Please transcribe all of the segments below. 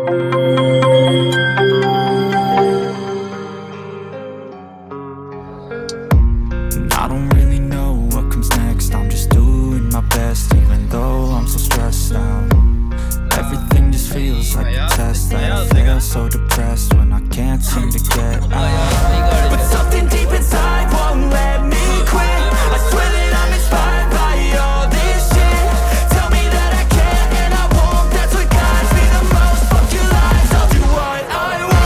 I don't really know what comes next. I'm just doing my best, even though I'm so stressed out. Everything just feels like a test that I fail, so depressed when I can't seem to get out. But something deep inside won't let me quit. I swear that I'm inspired by all this shit. Tell me that I can't and I won't. That's what guides me the most. Fuck your lies, I'll do what I want.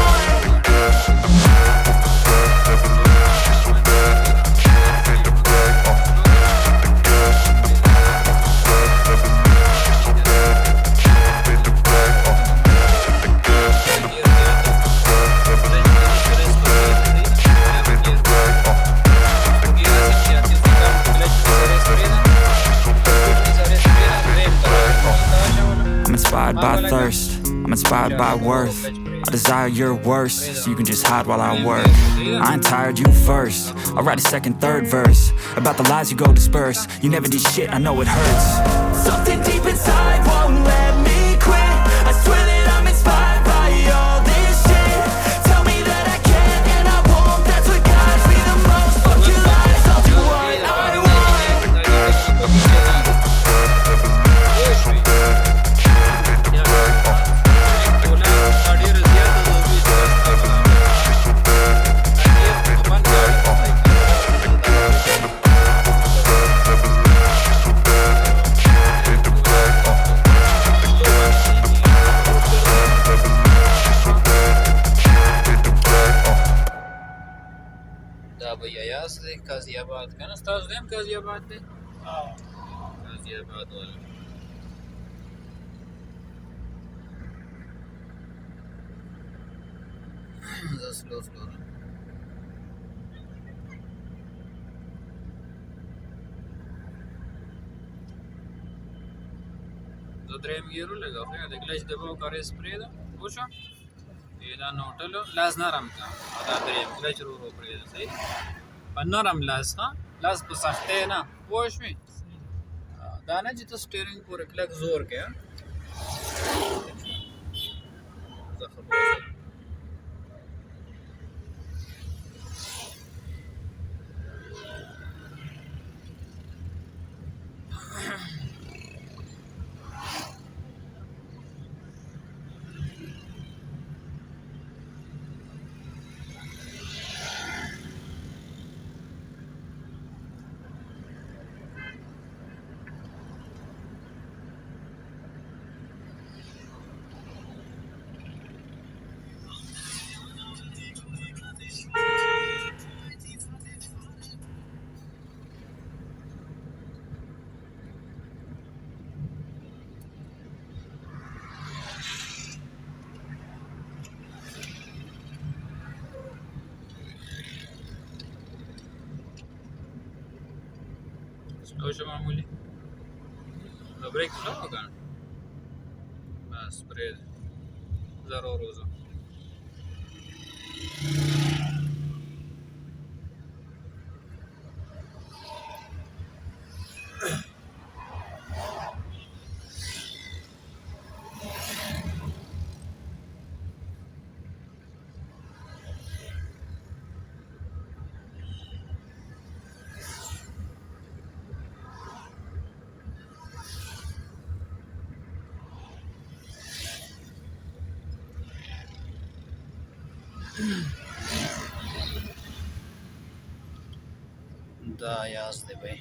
I'm inspired by thirst, I'm inspired by worth. I desire your worst, so you can just hide while I work. I ain't tired, you first. I'll write a second, third verse about the lies you go disperse. You never did shit, I know it hurts. Something deep inside won't let me quit. I swear that I'm inspired by all this shit. Tell me that I can't and I won't. That's what guides me the most. Fuck your lies, I'll do what I want. دا به ایاز دی قاضی آباد کنه ستاسو هم قاضی آباد دی قاضی آباد والا زه سلو ځم زه درېیم ګیر ولګوم د کلچ دبا کاریز پرېږده پوه شوه دا نوټلو لاس نرم کړه دا درېیم کلچ ورو ورو پرېږده صحیح په نرم لاس ها لاس په سختۍ نه پوه شوې دا نه چې ته سټیرینګ پورې کلک زور کوې زه ښه پوه شوم سلو شه معمولي دا بریک سلو وکړه بس پرېږده زه ورو ورو ځم دا ایاز دی بھائی